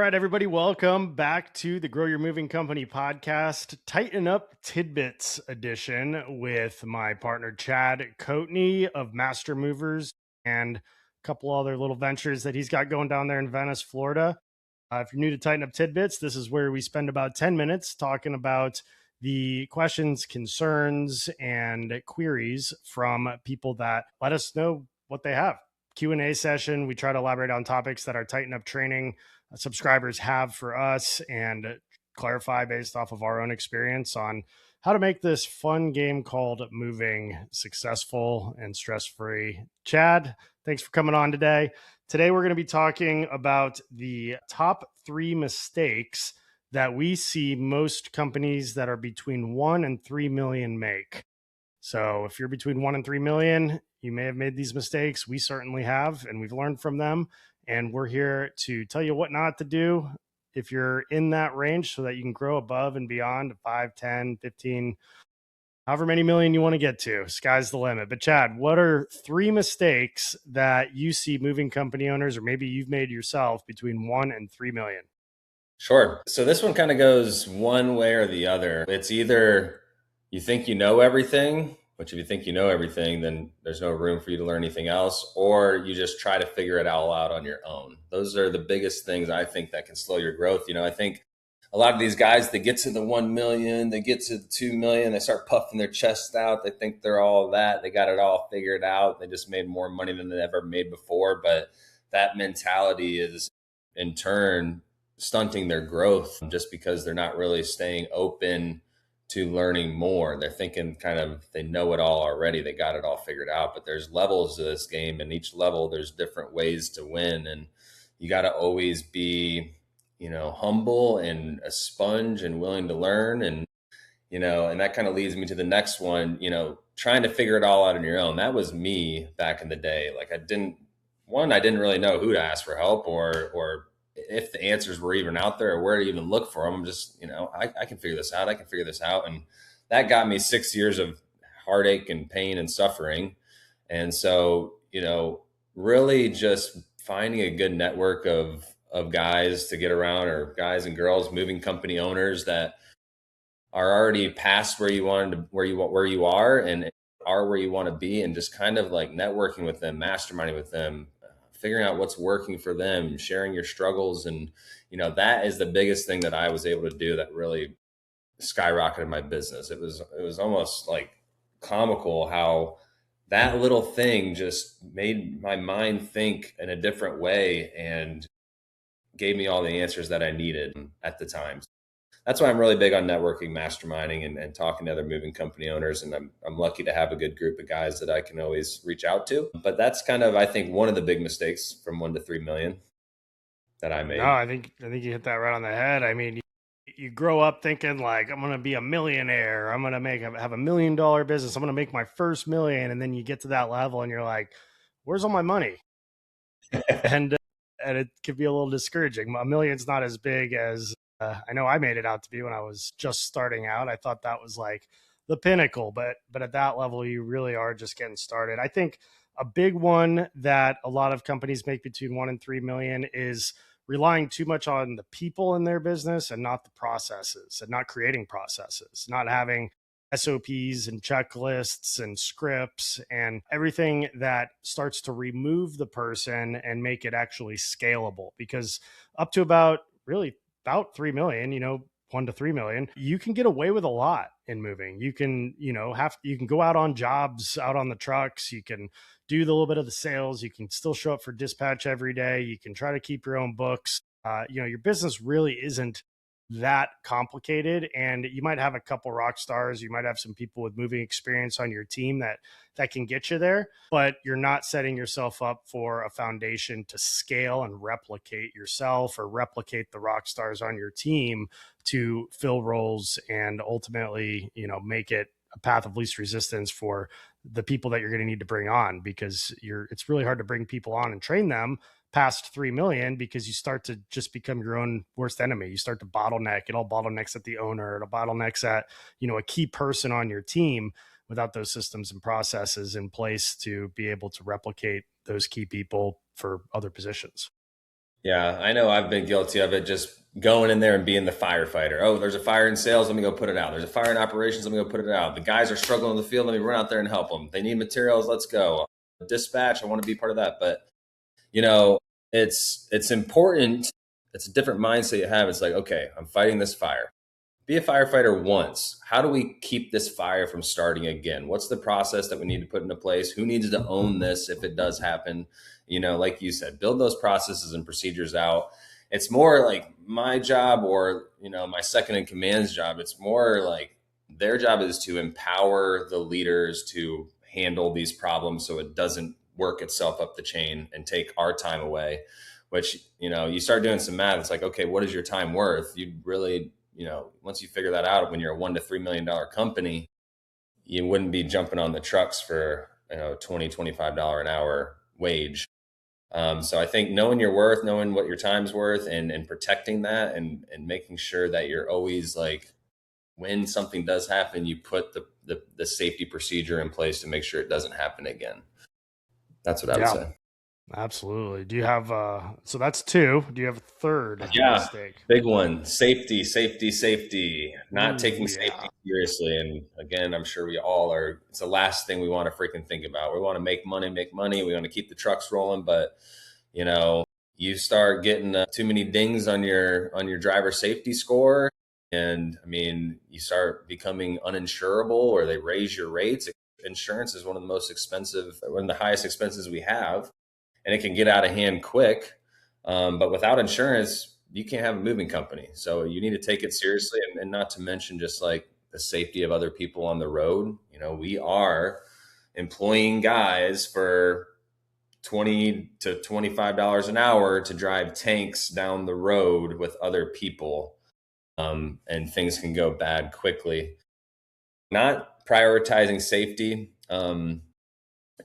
right, everybody, welcome back to the Grow Your Moving Company podcast, Tighten Up Tidbits edition with my partner, Chad Coatney of Master Movers and a couple other little ventures that he's got going down there in Venice, Florida. If you're new to Tighten Up Tidbits, this is where we spend about 10 minutes talking about the questions, concerns, and queries from people that let us know what they have. Q&A session. We try to elaborate on topics that our Tighten Up training subscribers have for us and clarify based off of our own experience on how to make this fun game called moving successful and stress-free. Chad, thanks for coming on today. Today, we're going to be talking about the top 3 mistakes that we see most companies that are between 1 and 3 million make. So if you're between 1 and 3 million, you may have made these mistakes. We certainly have, and we've learned from them. And we're here to tell you what not to do if you're in that range so that you can grow above and beyond 5, 10, 15, however many million you want to get to. Sky's the limit. But Chad, what are 3 mistakes that you see moving company owners, or maybe you've made yourself, between 1 and 3 million? Sure. So this one kind of goes one way or the other. It's either you think you know everything, which if you think you know everything, then there's no room for you to learn anything else, or you just try to figure it all out on your own. Those are the biggest things I think that can slow your growth. I think a lot of these guys, they get to the 1 million, they get to the 2 million, they start puffing their chests out. They think they're all that. They got it all figured out. They just made more money than they ever made before. But that mentality is in turn stunting their growth just because they're not really staying open to learning more. They're thinking kind of they know it all already. They got it all figured out, but there's levels to this game, and each level there's different ways to win. And you got to always be, humble and a sponge and willing to learn. And, and that kind of leads me to the next one, trying to figure it all out on your own. That was me back in the day. Like I didn't really know who to ask for help or if the answers were even out there or where to even look for them. I'm just, I can figure this out. I can figure this out. And that got me 6 years of heartache and pain and suffering. And so, really just finding a good network of guys to get around, or guys and girls, moving company owners that are already past where you are and are where you want to be, and just kind of like networking with them, masterminding with them, figuring out what's working for them, sharing your struggles. And, that is the biggest thing that I was able to do that really skyrocketed my business. It was almost like comical how that little thing just made my mind think in a different way and gave me all the answers that I needed at the time. That's why I'm really big on networking, masterminding, and talking to other moving company owners. And I'm lucky to have a good group of guys that I can always reach out to. But that's kind of, I think, one of the big mistakes from 1 to 3 million that I made. No, I think you hit that right on the head. I mean, you grow up thinking like, I'm going to be a millionaire. I'm going to have $1 million business. I'm going to make my first million. And then you get to that level and you're like, where's all my money? and it can be a little discouraging. $1 million's not as big as I know I made it out to be when I was just starting out. I thought that was like the pinnacle, but at that level, you really are just getting started. I think a big one that a lot of companies make between 1 and 3 million is relying too much on the people in their business and not the processes, and not creating processes, not having SOPs and checklists and scripts and everything that starts to remove the person and make it actually scalable. Because up to about 3 million, 1 to 3 million, you can get away with a lot in moving. You can, you can go out on jobs, out on the trucks. You can do the little bit of the sales. You can still show up for dispatch every day. You can try to keep your own books. Your business really isn't that complicated, and you might have a couple rock stars. You might have some people with moving experience on your team that can get you there, but you're not setting yourself up for a foundation to scale and replicate yourself, or replicate the rock stars on your team to fill roles and ultimately, make it a path of least resistance for the people that you're going to need to bring on, because it's really hard to bring people on and train them past 3 million, because you start to just become your own worst enemy. You start to bottleneck. It all bottlenecks at the owner. It'll bottlenecks at, a key person on your team without those systems and processes in place to be able to replicate those key people for other positions. Yeah, I know I've been guilty of it, just going in there and being the firefighter. Oh, there's a fire in sales, let me go put it out. There's a fire in operations, let me go put it out. The guys are struggling in the field, let me run out there and help them. They need materials, let's go. Dispatch, I want to be part of that. But you know, it's important. It's a different mindset you have. It's like, okay, I'm fighting this fire. Be a firefighter once. How do we keep this fire from starting again? What's the process that we need to put into place? Who needs to own this if it does happen? Like you said, build those processes and procedures out. It's more like my job or, my second in command's job. It's more like their job is to empower the leaders to handle these problems so it doesn't work itself up the chain and take our time away. Which, you start doing some math, it's like, okay, what is your time worth? You really, once you figure that out, when you're a $1 to $3 million company, you wouldn't be jumping on the trucks for, $20, $25 an hour wage. So I think knowing your worth, knowing what your time's worth, and protecting that, and making sure that you're always like, when something does happen, you put the safety procedure in place to make sure it doesn't happen again. That's what I would Yeah, say. absolutely. Do you have so that's two. Do you have a third Yeah, mistake? big one. Safety, safety, safety. Not Ooh, taking safety yeah. seriously. And again, I'm sure we all are. It's the last thing we want to freaking think about. We want to make money, make money. We want to keep the trucks rolling, but you know, you start getting too many dings on your driver safety score, and I mean, you start becoming uninsurable, or they raise your rates. Insurance is one of the most expensive, one of the highest expenses we have, and it can get out of hand quick. But without insurance, you can't have a moving company. So you need to take it seriously, and not to mention just like the safety of other people on the road. We are employing guys for 20 to $25 an hour to drive tanks down the road with other people. And things can go bad quickly. Not prioritizing safety. And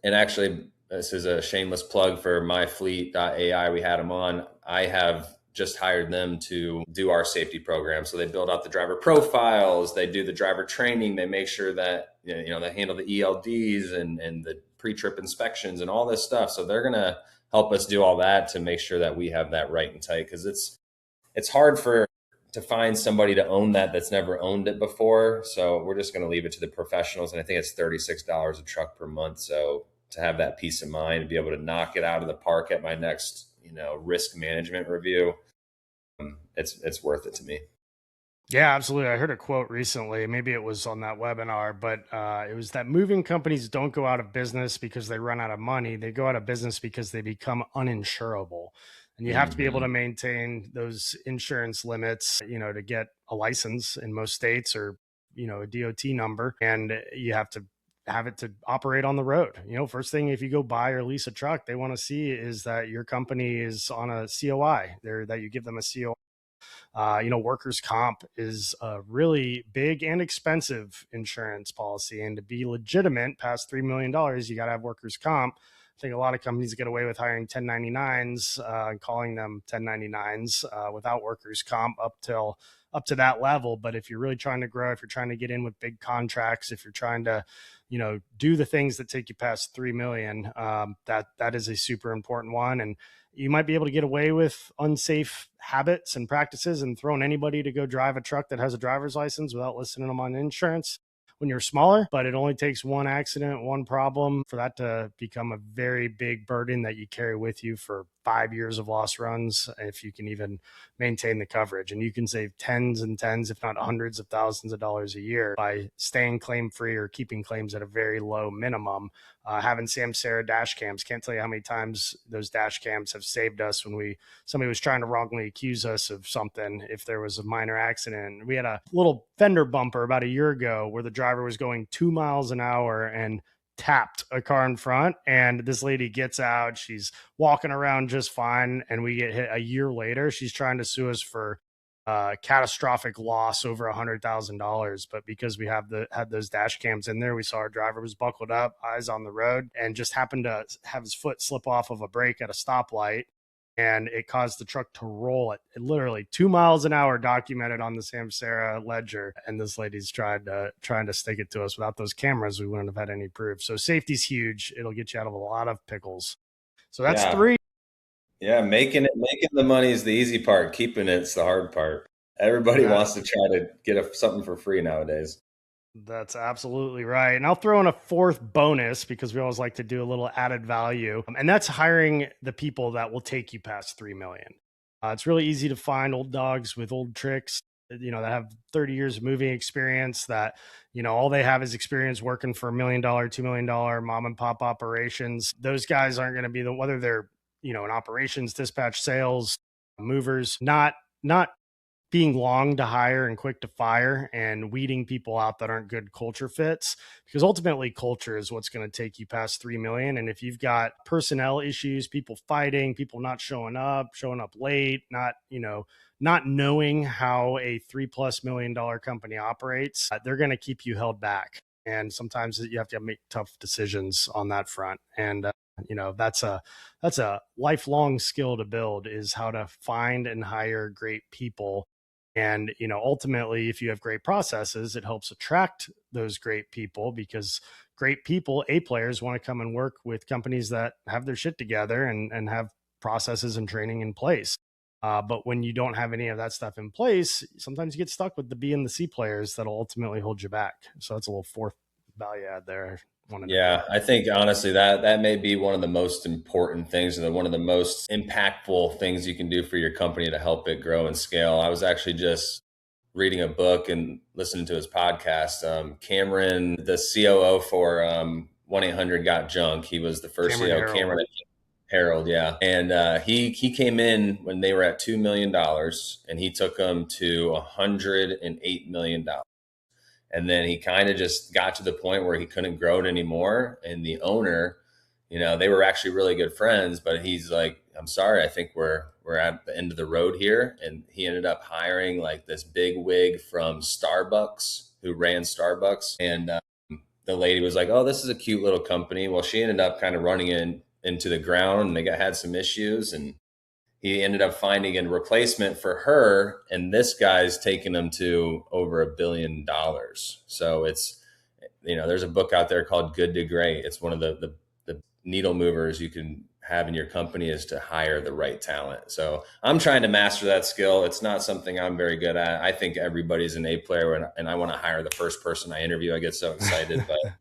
actually, this is a shameless plug for myfleet.ai. We had them on. I have just hired them to do our safety program. So they build out the driver profiles, they do the driver training, they make sure that they handle the ELDs and the pre-trip inspections and all this stuff. So they're gonna help us do all that to make sure that we have that right and tight, because it's hard to find somebody to own that's never owned it before. So we're just going to leave it to the professionals. And I think it's $36 a truck per month. So to have that peace of mind and be able to knock it out of the park at my next, risk management review, it's worth it to me. Yeah, absolutely. I heard a quote recently. Maybe it was on that webinar, but it was that moving companies don't go out of business because they run out of money. They go out of business because they become uninsurable. And you have to be able to Mm-hmm. maintain those insurance limits, to get a license in most states, or, a DOT number. And you have to have it to operate on the road. First thing, if you go buy or lease a truck, they want to see is that your company is on a COI, that you give them a COI. Workers' comp is a really big and expensive insurance policy. And to be legitimate past $3 million, you got to have workers' comp. I think a lot of companies get away with hiring 1099s and calling them 1099s without workers' comp up to that level. But if you're really trying to grow, if you're trying to get in with big contracts, if you're trying to, do the things that take you past 3 million, that is a super important one. And you might be able to get away with unsafe habits and practices and throwing anybody to go drive a truck that has a driver's license without listing them on insurance when you're smaller. But it only takes one accident, one problem for that to become a very big burden that you carry with you for 5 years of lost runs, if you can even maintain the coverage. And you can save tens and tens, if not hundreds of thousands of dollars a year by staying claim free or keeping claims at a very low minimum. Having Samsara dash cams, can't tell you how many times those dash cams have saved us when somebody was trying to wrongly accuse us of something. If there was a minor accident, we had a little fender bumper about a year ago where the driver was going 2 miles an hour and tapped a car in front, and this lady gets out, she's walking around just fine, and we get hit a year later. She's trying to sue us for catastrophic loss over $100,000. But because we had those dash cams in there, we saw our driver was buckled up, eyes on the road, and just happened to have his foot slip off of a brake at a stoplight, and it caused the truck to roll at literally 2 miles an hour, documented on the Samsara ledger. And this lady's trying to stick it to us. Without those cameras, we wouldn't have had any proof. So safety's huge. It'll get you out of a lot of pickles. So that's Yeah. three. Yeah, making the money is the easy part. Keeping it's the hard part. Everybody That wants to try to get something for free nowadays. That's absolutely right. And I'll throw in a fourth bonus because we always like to do a little added value. And that's hiring the people that will take you past 3 million. It's really easy to find old dogs with old tricks, that have 30 years of moving experience that, all they have is experience working for $1 million, $2 million mom and pop operations. Those guys aren't going to be whether they're, in operations, dispatch, sales, movers, not being long to hire and quick to fire and weeding people out that aren't good culture fits, because ultimately culture is what's going to take you past 3 million. And if you've got personnel issues, people fighting, people not showing up late, not knowing how a $3+ million company operates, they're going to keep you held back. And sometimes you have to make tough decisions on that front. And that's a lifelong skill to build, is how to find and hire great people. And ultimately, if you have great processes, it helps attract those great people, because great people, A players, want to come and work with companies that have their shit together and have processes and training in place. But when you don't have any of that stuff in place, sometimes you get stuck with the B and the C players that'll ultimately hold you back. So that's a little fourth value add there. Yeah, I think honestly that may be one of the most important things, and one of the most impactful things you can do for your company to help it grow and scale. I was actually just reading a book and listening to his podcast. Cameron, the COO for 1-800-GOT-JUNK, he was the first Cameron CEO. Harold. Cameron Harold, yeah, and he came in when they were at $2 million, and he took them to $108 million. And then he kind of just got to the point where he couldn't grow it anymore. And the owner, they were actually really good friends, but he's like, I'm sorry, I think we're at the end of the road here. And he ended up hiring like this big wig from Starbucks, who ran Starbucks. And the lady was like, oh, this is a cute little company. Well, she ended up kind of running into the ground, and they had some issues, and he ended up finding a replacement for her, and this guy's taken him to over $1 billion. So it's, there's a book out there called Good to Great. It's one of the needle movers you can have in your company, is to hire the right talent. So I'm trying to master that skill. It's not something I'm very good at. I think everybody's an A player, and I want to hire the first person I interview. I get so excited, but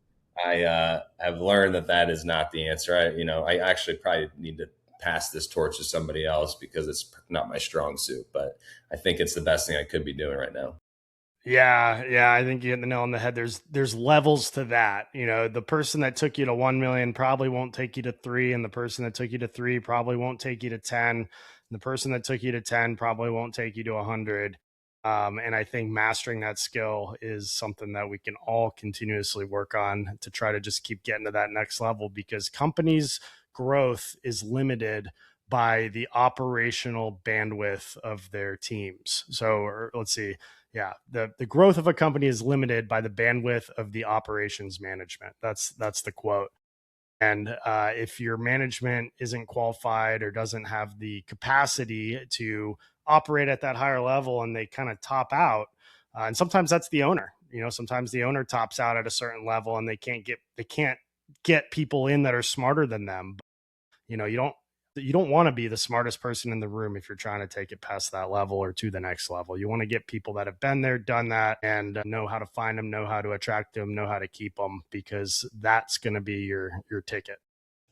I have learned that is not the answer. I actually probably need to pass this torch to somebody else, because it's not my strong suit, but I think it's the best thing I could be doing right now. Yeah. I think you hit the nail on the head. There's levels to that. The person that took you to 1 million probably won't take you to 3. And the person that took you to 3 probably won't take you to 10. And the person that took you to 10 probably won't take you to 100. And I think mastering that skill is something that we can all continuously work on to try to just keep getting to that next level, because companies' growth is limited by the operational bandwidth of their teams. So let's see. Yeah, the growth of a company is limited by the bandwidth of the operations management. That's the quote. And if your management isn't qualified or doesn't have the capacity to operate at that higher level, and they kind of top out, and sometimes that's the owner. Sometimes the owner tops out at a certain level, and they can't get people in that are smarter than them. But, you don't want to be the smartest person in the room if you're trying to take it past that level or to the next level. You want to get people that have been there, done that, and know how to find them, know how to attract them, know how to keep them, because that's going to be your ticket.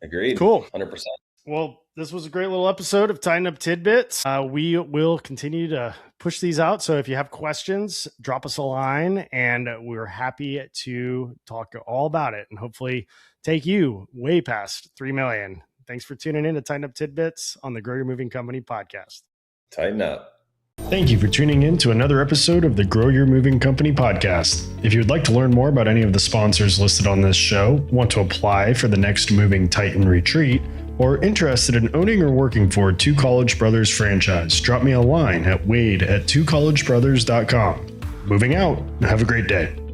Agreed. Cool. 100%. Well, this was a great little episode of Tighten Up Tidbits. We will continue to push these out. So if you have questions, drop us a line, and we're happy to talk all about it and hopefully take you way past 3 million. Thanks for tuning in to Tighten Up Tidbits on the Grow Your Moving Company podcast. Tighten up. Thank you for tuning in to another episode of the Grow Your Moving Company podcast. If you would like to learn more about any of the sponsors listed on this show, want to apply for the next Moving Titan retreat, or interested in owning or working for Two College Brothers franchise, drop me a line at wade@twocollegebrothers.com. Moving out. Have a great day.